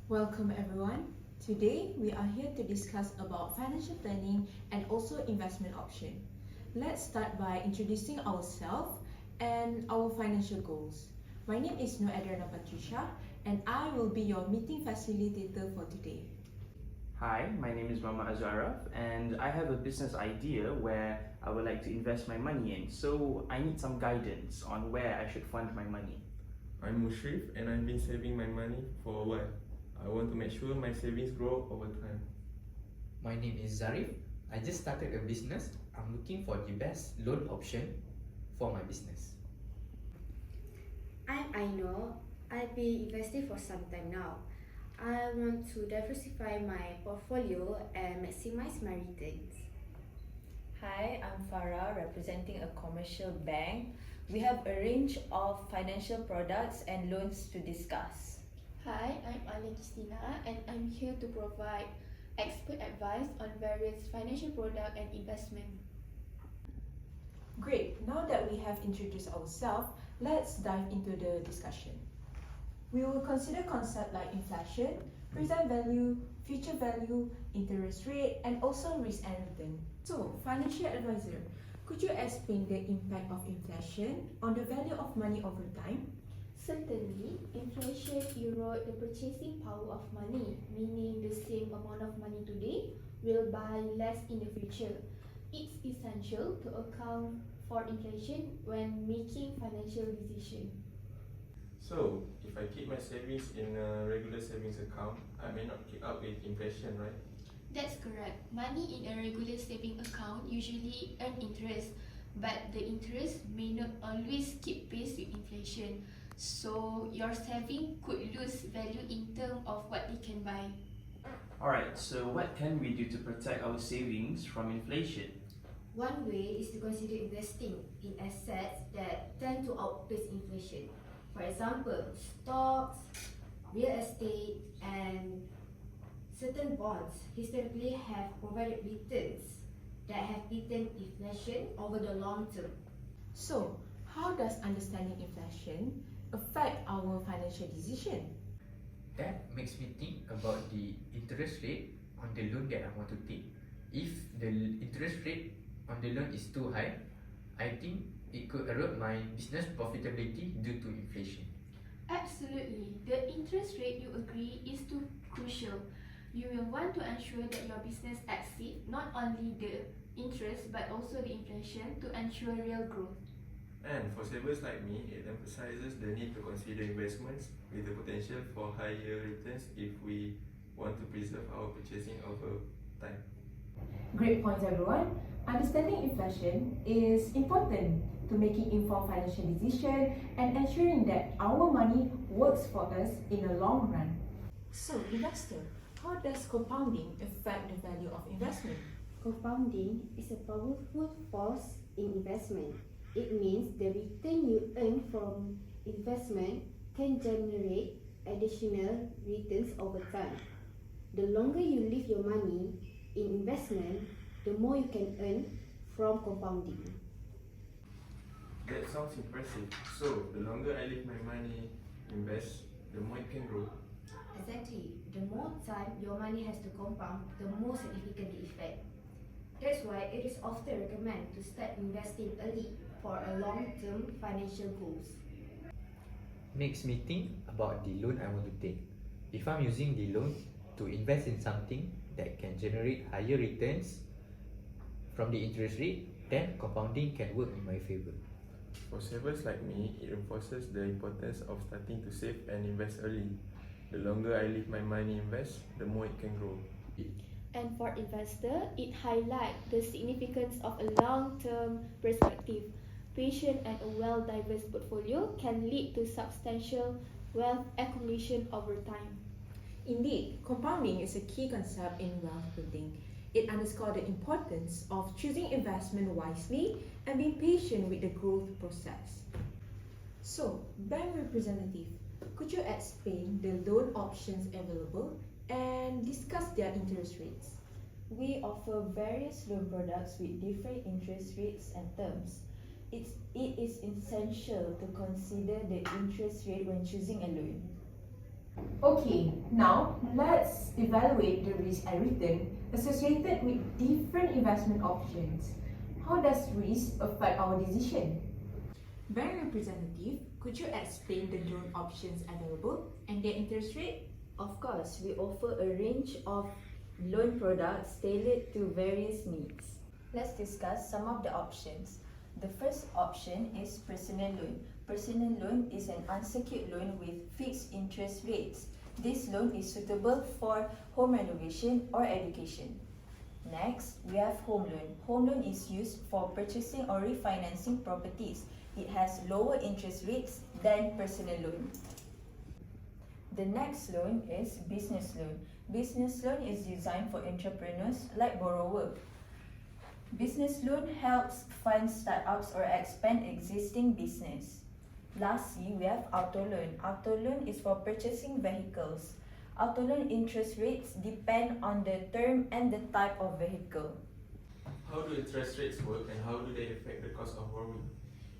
Welcome everyone. Today we are here to discuss about financial planning and also investment option. Let's start by introducing ourselves and our financial goals. My name is Adriana Batrishia and I will be your meeting facilitator for today. Hi, my name is ARAF and I have a business idea where I would like to invest my money in. So I need some guidance on where I should fund my money. I'm MUSYRIF and I've been saving my money for a while. I want to make sure my savings grow over time. My name is ZARIF. I just started a business. I'm looking for the best loan option for my business. I'm Ainor. I've been investing for some time now. I want to diversify my portfolio and maximize my returns. Hi, I'm FARRA, representing a commercial bank. We have a range of financial products and loans to discuss. Hi, I'm QISTINA and I'm here to provide expert advice on various financial product and investment. Great, now that we have introduced ourselves, let's dive into the discussion. We will consider concepts like inflation, present value, future value, interest rate, and also risk and return. So, financial advisor, could you explain the impact of inflation on the value of money over time? Certainly, inflation erodes the purchasing power of money, meaning the same amount of money today will buy less in the future. It's essential to account for inflation when making financial decisions. So, if I keep my savings in a regular savings account, I may not keep up with inflation, right? That's correct. Money in a regular saving account usually earn interest, but the interest may not always keep pace with inflation. So your saving could lose value in terms of what they can buy. Alright, so what can we do to protect our savings from inflation? One way is to consider investing in assets that tend to outpace inflation. For example, stocks, real estate, and certain bonds historically have provided returns that have beaten inflation over the long term. So, how does understanding inflation affect our financial decision? That makes me think about the interest rate on the loan that I want to take. If the interest rate on the loan is too high, I think it could erode my business profitability due to inflation. Absolutely. The interest rate you agree is too crucial. You will want to ensure that your business exceeds not only the interest but also the inflation to ensure real growth. And for savers like me, it emphasizes the need to consider investments with the potential for higher returns if we want to preserve our purchasing over time. Great points everyone. Understanding inflation is important to making informed financial decisions and ensuring that our money works for us in the long run. So, investor, how does compounding affect the value of investment? Compounding is a powerful force in investment. It means the return you earn from investment can generate additional returns over time. The longer you leave your money in investment, the more you can earn from compounding. That sounds impressive. So, the longer I leave my money invest, the more it can grow. Exactly. The more time your money has to compound, the more significant the effect. That's why it is often recommended to start investing early for a long-term financial goals. Makes me think about the loan I want to take. If I'm using the loan to invest in something that can generate higher returns from the interest rate, then compounding can work in my favor. For savers like me, it reinforces the importance of starting to save and invest early. The longer I leave my money invest, the more it can grow. And for investor, it highlights the significance of a long-term perspective. Patient and a well-diverse portfolio can lead to substantial wealth accumulation over time. Indeed, compounding is a key concept in wealth building. It underscores the importance of choosing investment wisely and being patient with the growth process. So, bank representative, could you explain the loan options available and discuss their interest rates? We offer various loan products with different interest rates and terms. It is essential to consider the interest rate when choosing a loan. Okay, now let's evaluate the risk and return associated with different investment options. How does risk affect our decision? Bank representative, could you explain the loan options available and their interest rate? Of course, we offer a range of loan products tailored to various needs. Let's discuss some of the options. The first option is personal loan. Personal loan is an unsecured loan with fixed interest rates. This loan is suitable for home renovation or education. Next, we have home loan. Home loan is used for purchasing or refinancing properties. It has lower interest rates than personal loan. The next loan is business loan. Business loan is designed for entrepreneurs like borrower. Business loan helps fund startups or expand existing business. Lastly, we have auto loan. Auto loan is for purchasing vehicles. Auto loan interest rates depend on the term and the type of vehicle. How do interest rates work and how do they affect the cost of borrowing?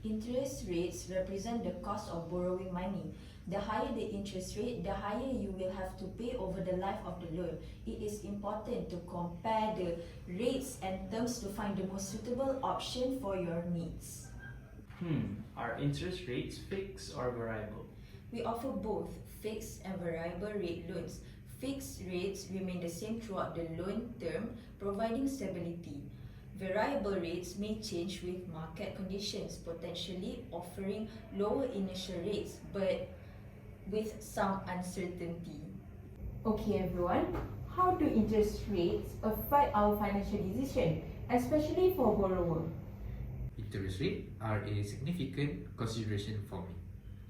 Interest rates represent the cost of borrowing money. The higher the interest rate, the higher you will have to pay over the life of the loan. It is important to compare the rates and terms to find the most suitable option for your needs. Are interest rates fixed or variable? We offer both fixed and variable rate loans. Fixed rates remain the same throughout the loan term, providing stability. Variable rates may change with market conditions, potentially offering lower initial rates, but with some uncertainty. Okay everyone, how do interest rates affect our financial decision, especially for borrower? Interest rates are a significant consideration for me.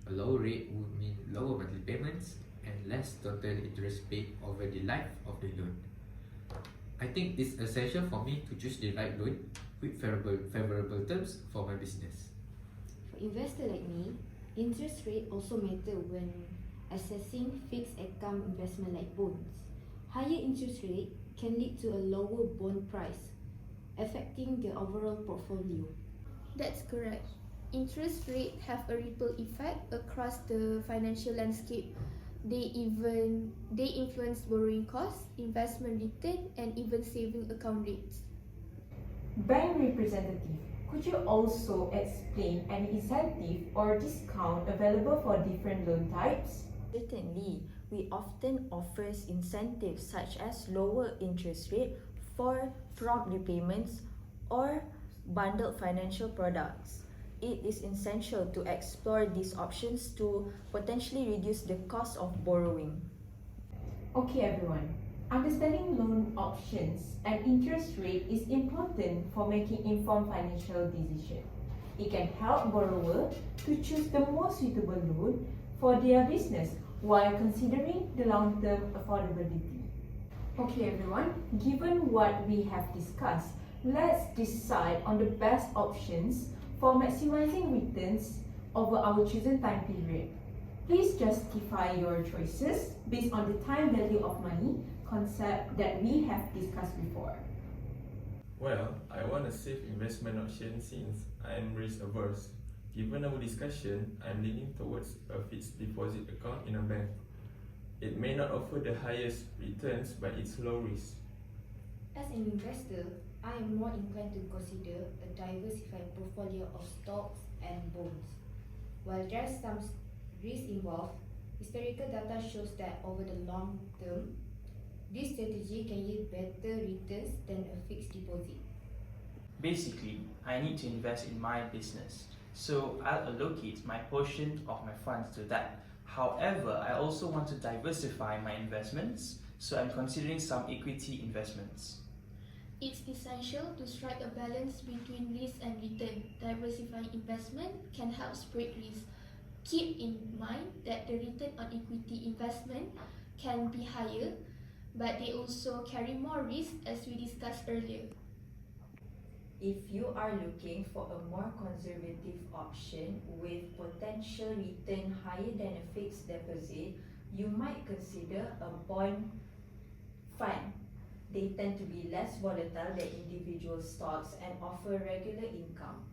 A low rate would mean lower monthly payments and less total interest paid over the life of the loan. I think it's essential for me to choose the right loan with favorable terms for my business. For investor like me, interest rate also matter when assessing fixed income investment like bonds. Higher interest rate can lead to a lower bond price, affecting the overall portfolio. That's correct. Interest rates have a ripple effect across the financial landscape. They influence borrowing costs, investment return, and even saving account rates. Bank representative, could you also explain any incentive or discount available for different loan types? Certainly, we often offer incentives such as lower interest rate for prompt repayments or bundled financial products. It is essential to explore these options to potentially reduce the cost of borrowing. Okay everyone, understanding loan options and interest rate is important for making informed financial decisions. It can help borrower to choose the most suitable loan for their business while considering the long-term affordability. Okay everyone, given what we have discussed, let's decide on the best options for maximizing returns over our chosen time period. Please justify your choices based on the time value of money concept that we have discussed before. Well, I want a safe investment option since I am risk averse. Given our discussion, I'm leaning towards a fixed deposit account in a bank. It may not offer the highest returns, but it's low risk. As an investor, I am more inclined to consider a diversified portfolio of stocks and bonds. While there is some risk involved, historical data shows that over the long term, this strategy can yield better returns than a fixed deposit. Basically, I need to invest in my business, so I'll allocate my portion of my funds to that. However, I also want to diversify my investments, so I'm considering some equity investments. It's essential to strike a balance between risk and return. Diversifying investment can help spread risk. Keep in mind that the return on equity investment can be higher, but they also carry more risk as we discussed earlier. If you are looking for a more conservative option with potential return higher than a fixed deposit, you might consider a bond fund. They tend to be less volatile than individual stocks and offer regular income.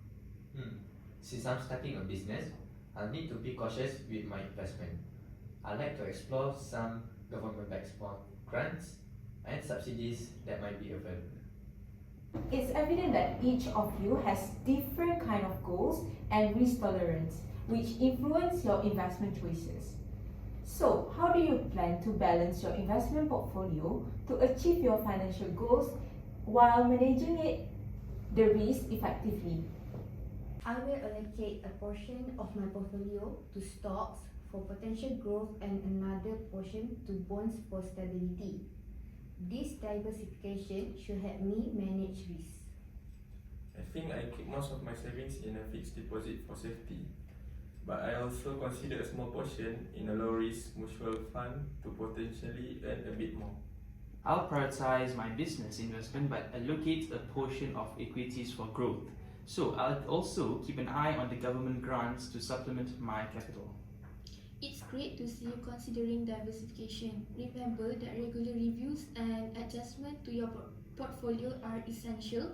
Since I'm starting a business, I'll need to be cautious with my investment. I'd like to explore some government-backed grants and subsidies that might be available. It's evident that each of you has different kind of goals and risk tolerance, which influence your investment choices. So, how do you plan to balance your investment portfolio to achieve your financial goals while managing the risk effectively? I will allocate a portion of my portfolio to stocks for potential growth and another portion to bonds for stability. This diversification should help me manage risk. I think I keep most of my savings in a fixed deposit for safety, but I also consider a small portion in a low-risk mutual fund to potentially earn a bit more. I'll prioritize my business investment but allocate a portion of equities for growth. So I'll also keep an eye on the government grants to supplement my capital. It's great to see you considering diversification. Remember that regular reviews and adjustment to your portfolio are essential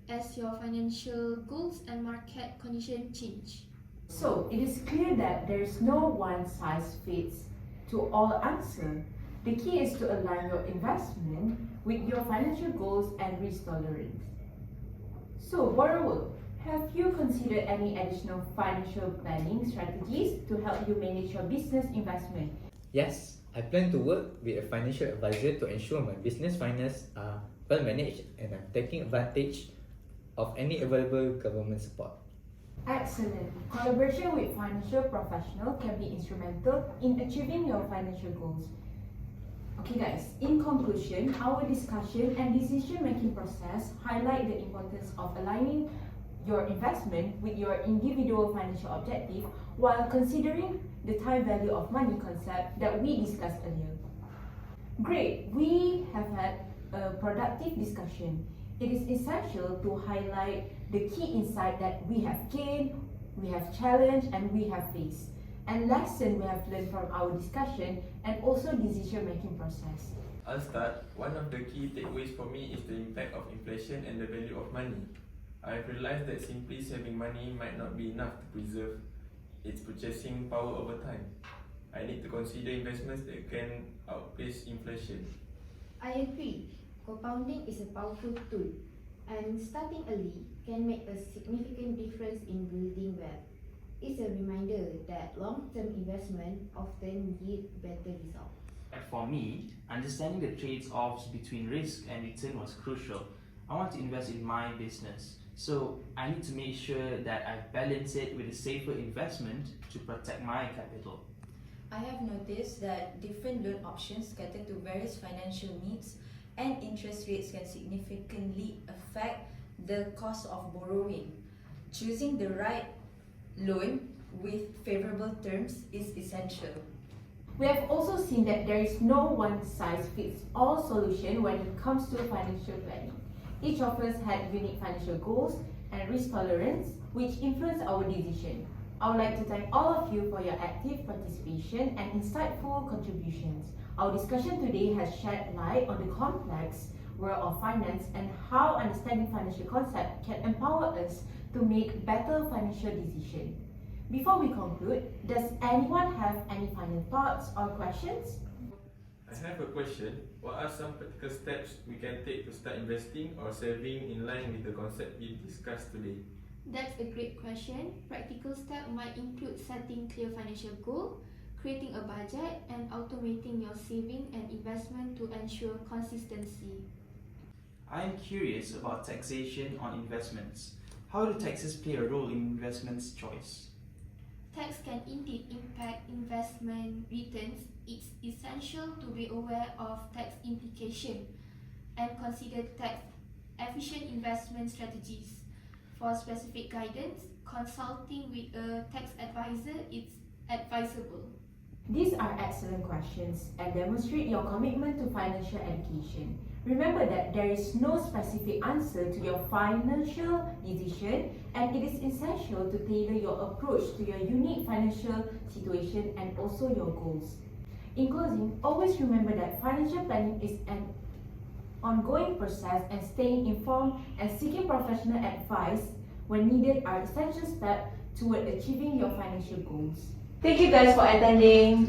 as your financial goals and market conditions change. So, it is clear that there is no one size fits to all answer. The key is to align your investment with your financial goals and risk tolerance. So, borrower, have you considered any additional financial planning strategies to help you manage your business investment? Yes, I plan to work with a financial advisor to ensure my business finance are well managed and I'm taking advantage of any available government support. Excellent. Collaboration with financial professionals can be instrumental in achieving your financial goals. Okay guys, in conclusion, our discussion and decision-making process highlight the importance of aligning your investment with your individual financial objective while considering the time value of money concept that we discussed earlier. Great, we have had a productive discussion. It is essential to highlight the key insight that we have gained, we have challenged, and we have faced, and lesson we have learned from our discussion and also decision-making process. I'll start. One of the key takeaways for me is the impact of inflation and the value of money. I've realized that simply saving money might not be enough to preserve its purchasing power over time. I need to consider investments that can outpace inflation. I agree. Compounding is a powerful tool, and starting early can make a significant difference in building wealth. It's a reminder that long-term investment often yield better results. For me, understanding the trade-offs between risk and return was crucial. I want to invest in my business, so I need to make sure that I balance it with a safer investment to protect my capital. I have noticed that different loan options cater to various financial needs and interest rates can significantly affect the cost of borrowing. Choosing the right loan with favorable terms is essential. We have also seen that there is no one-size-fits-all solution when it comes to financial planning. Each of us had unique financial goals and risk tolerance, which influence our decision. I would like to thank all of you for your active participation and insightful contributions. Our discussion today has shed light on the complex world of finance and how understanding financial concepts can empower us to make better financial decisions. Before we conclude, does anyone have any final thoughts or questions? I have a question. What are some practical steps we can take to start investing or saving in line with the concept we discussed today? That's a great question. Practical steps might include setting clear financial goals, creating a budget, and automating your saving and investment to ensure consistency. I am curious about taxation on investments. How do taxes play a role in investments choice? Tax can indeed impact investment returns. It's essential to be aware of tax implications and consider tax-efficient investment strategies. For specific guidance, consulting with a tax advisor is advisable. These are excellent questions and demonstrate your commitment to financial education. Remember that there is no specific answer to your financial decision, and it is essential to tailor your approach to your unique financial situation and also your goals. In closing, always remember that financial planning is an ongoing process, and staying informed and seeking professional advice when needed are essential steps toward achieving your financial goals. Thank you guys for attending.